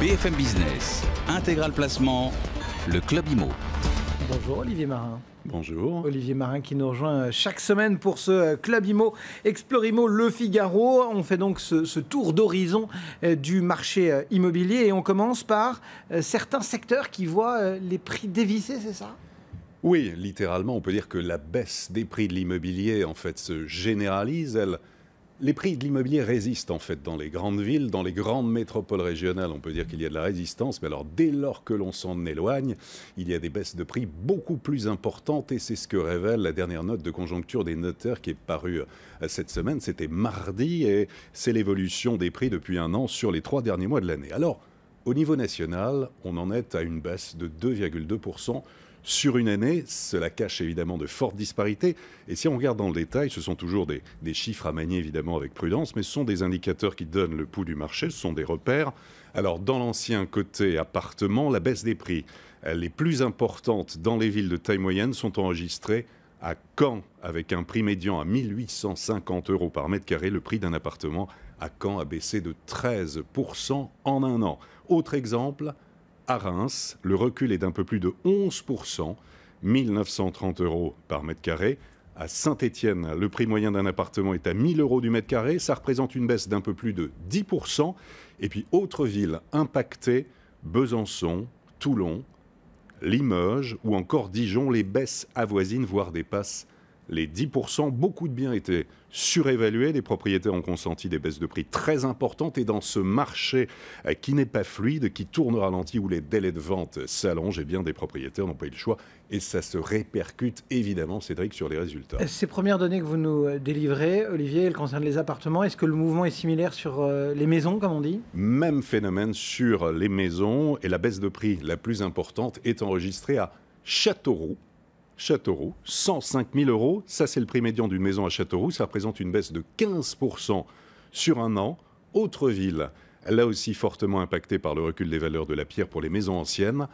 BFM Business, Intégral Placement, le Club Imo. Bonjour Olivier Marin. Bonjour. Olivier Marin qui nous rejoint chaque semaine pour ce Club Imo, Explore Imo Le Figaro. On fait donc ce tour d'horizon du marché immobilier et on commence par certains secteurs qui voient les prix dévisser, c'est ça ? Oui, littéralement, on peut dire que la baisse des prix de l'immobilier en fait se généralise. Les prix de l'immobilier résistent en fait dans les grandes villes, dans les grandes métropoles régionales. On peut dire qu'il y a de la résistance, mais alors dès lors que l'on s'en éloigne, il y a des baisses de prix beaucoup plus importantes et c'est ce que révèle la dernière note de conjoncture des notaires qui est parue cette semaine. C'était mardi et c'est l'évolution des prix depuis un an sur les 3 derniers mois de l'année. Alors, au niveau national, on en est à une baisse de 2,2%. Sur une année, cela cache évidemment de fortes disparités. Et si on regarde dans le détail, ce sont toujours des chiffres à manier évidemment avec prudence, mais ce sont des indicateurs qui donnent le pouls du marché, ce sont des repères. Alors dans l'ancien côté appartement, la baisse des prix les plus importantes dans les villes de taille moyenne sont enregistrées à Caen, avec un prix médian à 1 850 € par mètre carré. Le prix d'un appartement à Caen a baissé de 13% en un an. Autre exemple, à Reims, le recul est d'un peu plus de 11%, 1 930 € par mètre carré. À Saint-Étienne, le prix moyen d'un appartement est à 1 000 € du mètre carré. Ça représente une baisse d'un peu plus de 10%. Et puis, autre ville impactée, Besançon, Toulon, Limoges ou encore Dijon, les baisses avoisinent, voire dépassent les 10%. Beaucoup de biens étaient surévalués. Les propriétaires ont consenti des baisses de prix très importantes. Et dans ce marché qui n'est pas fluide, qui tourne au ralenti, où les délais de vente s'allongent, eh bien des propriétaires n'ont pas eu le choix. Et ça se répercute évidemment, Cédric, sur les résultats. Ces premières données que vous nous délivrez, Olivier, elles concernent les appartements. Est-ce que le mouvement est similaire sur les maisons, comme on dit ? Même phénomène sur les maisons. Et la baisse de prix la plus importante est enregistrée à Châteauroux. Châteauroux, 105 000 €, ça c'est le prix médian d'une maison à Châteauroux, ça représente une baisse de 15% sur un an. Autre ville, là aussi fortement impactée par le recul des valeurs de la pierre pour les maisons anciennes,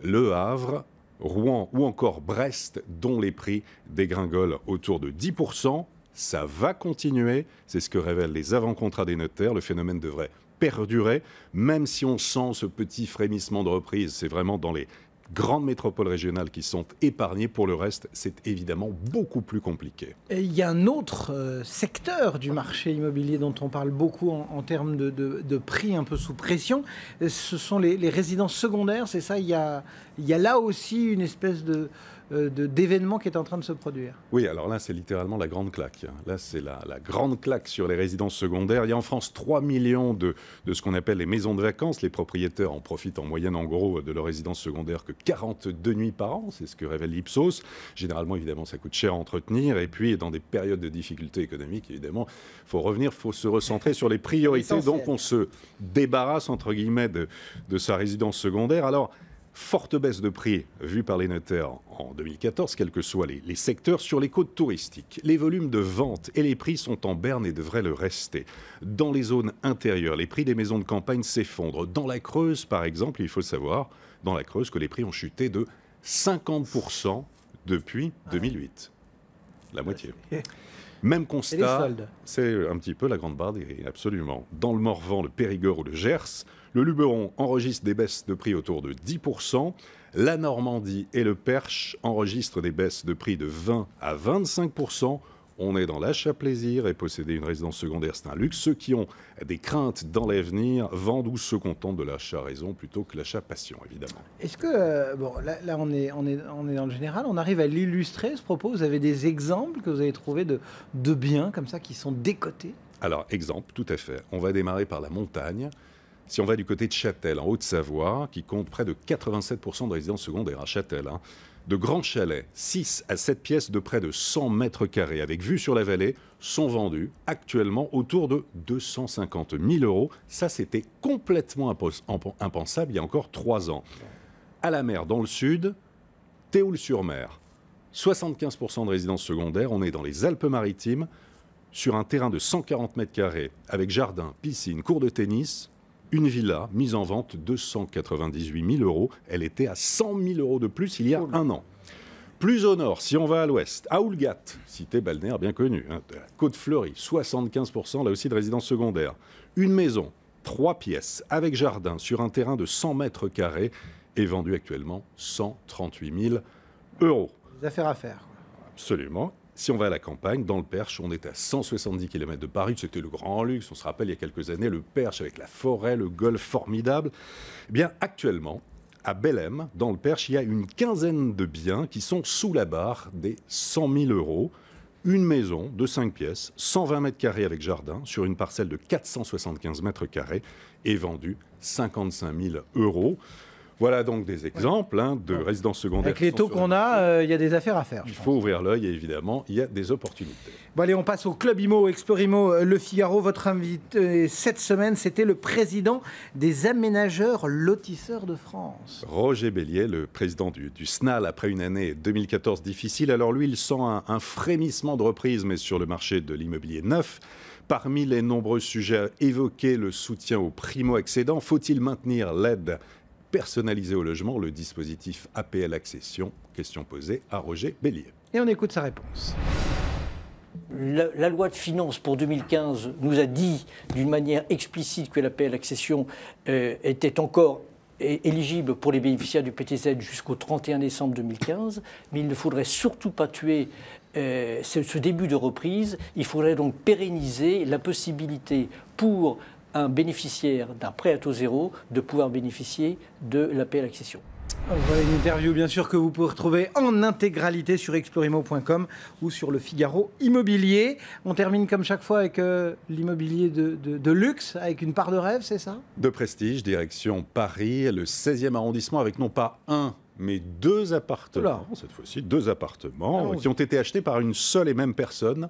Le Havre, Rouen ou encore Brest, dont les prix dégringolent autour de 10%. Ça va continuer, c'est ce que révèlent les avant-contrats des notaires, le phénomène devrait perdurer, même si on sent ce petit frémissement de reprise, c'est vraiment dans les grandes métropoles régionales qui sont épargnées. Pour le reste, c'est évidemment beaucoup plus compliqué. Et il y a un autre secteur du marché immobilier dont on parle beaucoup en termes de prix un peu sous pression. Ce sont les résidences secondaires, c'est ça ? Il y a là aussi une espèce d'événement qui est en train de se produire. Oui, alors là, c'est littéralement la grande claque. Là, c'est la grande claque sur les résidences secondaires. Il y a en France 3 millions de ce qu'on appelle les maisons de vacances. Les propriétaires en profitent en moyenne, en gros, de leur résidence secondaire que 42 nuits par an. C'est ce que révèle l'Ipsos. Généralement, évidemment, ça coûte cher à entretenir. Et puis, dans des périodes de difficultés économiques, évidemment, il faut revenir, il faut se recentrer sur les priorités. Donc, on se débarrasse, entre guillemets, de sa résidence secondaire. Alors, forte baisse de prix vue par les notaires en 2014, quels que soient les secteurs, sur les côtes touristiques. Les volumes de vente et les prix sont en berne et devraient le rester. Dans les zones intérieures, les prix des maisons de campagne s'effondrent. Dans la Creuse, par exemple, il faut savoir, dans la Creuse, que les prix ont chuté de 50% depuis 2008. La moitié. Même constat, c'est un petit peu la grande barre des grilles, absolument. Dans le Morvan, le Périgord ou le Gers, le Luberon enregistre des baisses de prix autour de 10%. La Normandie et le Perche enregistrent des baisses de prix de 20 à 25%. On est dans l'achat-plaisir et posséder une résidence secondaire, c'est un luxe. Ceux qui ont des craintes dans l'avenir vendent ou se contentent de l'achat-raison plutôt que l'achat-passion, évidemment. Est-ce que, là on est dans le général, on arrive à l'illustrer, ce propos ? Vous avez des exemples que vous avez trouvés de biens comme ça qui sont décotés ? Alors, exemple, tout à fait. On va démarrer par la montagne. Si on va du côté de Châtel, en Haute-Savoie, qui compte près de 87% de résidences secondaires à Châtel, de grands chalets, 6 à 7 pièces de près de 100 mètres carrés, avec vue sur la vallée, sont vendus actuellement autour de 250 000 €. Ça, c'était complètement impensable il y a encore 3 ans. À la mer, dans le sud, Théoul-sur-Mer, 75% de résidences secondaires. On est dans les Alpes-Maritimes, sur un terrain de 140 mètres carrés, avec jardin, piscine, cours de tennis. Une villa mise en vente 298 000 €. Elle était à 100 000 € de plus il y a un an. Plus au nord, si on va à l'ouest, à Oulgat, cité balnéaire bien connue, Côte-Fleurie, 75% là aussi de résidences secondaires. Une maison 3 pièces avec jardin sur un terrain de 100 mètres carrés est vendu actuellement 138 000 €. Des affaires à faire. Absolument. Si on va à la campagne, dans le Perche, on est à 170 km de Paris. C'était le grand luxe. On se rappelle, il y a quelques années, le Perche avec la forêt, le golfe formidable. Eh bien, actuellement, à Bellem, dans le Perche, il y a une quinzaine de biens qui sont sous la barre des 100 000 €. Une maison de 5 pièces, 120 mètres carrés avec jardin, sur une parcelle de 475 mètres carrés, est vendue 55 000 €. Voilà donc des exemples de résidences secondaires. Avec les taux qu'on a, il y a des affaires à faire. Il faut ouvrir l'œil et évidemment, il y a des opportunités. Bon allez, on passe au Club Imo, Explore Imo, Le Figaro. Votre invité cette semaine, c'était le président des aménageurs lotisseurs de France. Roger Bellier, le président du SNAL, après une année 2014 difficile. Alors lui, il sent un frémissement de reprise, mais sur le marché de l'immobilier neuf. Parmi les nombreux sujets évoqués, le soutien aux primo-accédants. Faut-il maintenir l'aide personnalisée au logement, le dispositif APL Accession? Question posée à Roger Bellier. Et on écoute sa réponse. La loi de finances pour 2015 nous a dit d'une manière explicite que l'APL Accession était encore éligible pour les bénéficiaires du PTZ jusqu'au 31 décembre 2015, mais il ne faudrait surtout pas tuer ce début de reprise. Il faudrait donc pérenniser la possibilité pour un bénéficiaire d'un prêt à taux zéro de pouvoir bénéficier de l'APL Accession. Voilà une interview bien sûr que vous pouvez retrouver en intégralité sur explorimo.com ou sur le Figaro Immobilier. On termine comme chaque fois avec l'immobilier de luxe, avec une part de rêve, c'est ça? De prestige, direction Paris, le 16e arrondissement, avec non pas un, mais 2 appartements, cette fois-ci, 2 appartements qui ont été achetés par une seule et même personne.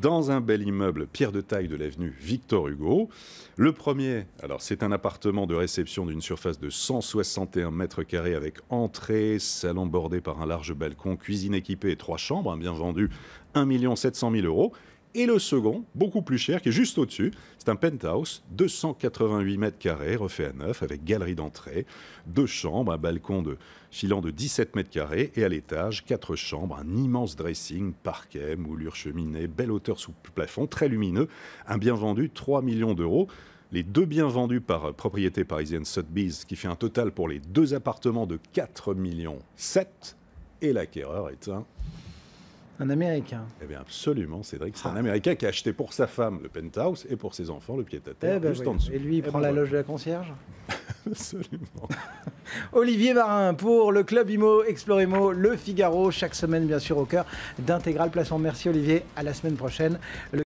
Dans un bel immeuble pierre de taille de l'avenue Victor Hugo. Le premier, alors c'est un appartement de réception d'une surface de 161 mètres carrés avec entrée, salon bordé par un large balcon, cuisine équipée et 3 chambres, bien vendu 1 700 000 €. Et le second, beaucoup plus cher, qui est juste au-dessus, c'est un penthouse, 288 mètres carrés, refait à neuf, avec galerie d'entrée, 2 chambres, un balcon filant de 17 mètres carrés, et à l'étage, 4 chambres, un immense dressing, parquet, moulure cheminée, belle hauteur sous plafond, très lumineux, un bien vendu 3 millions €. Les 2 biens vendus par propriété parisienne Sotheby's, qui fait un total pour les 2 appartements de 4,7 millions, et l'acquéreur est un Américain. Eh bien absolument, Cédric, c'est un Américain qui a acheté pour sa femme le penthouse et pour ses enfants le pied-à-terre juste en dessous. Et lui, il prend la loge de la concierge. Absolument. Olivier Marin pour le Club Imo, Explore Imo, Le Figaro, chaque semaine bien sûr au cœur d'Intégral Placement. Merci Olivier, à la semaine prochaine.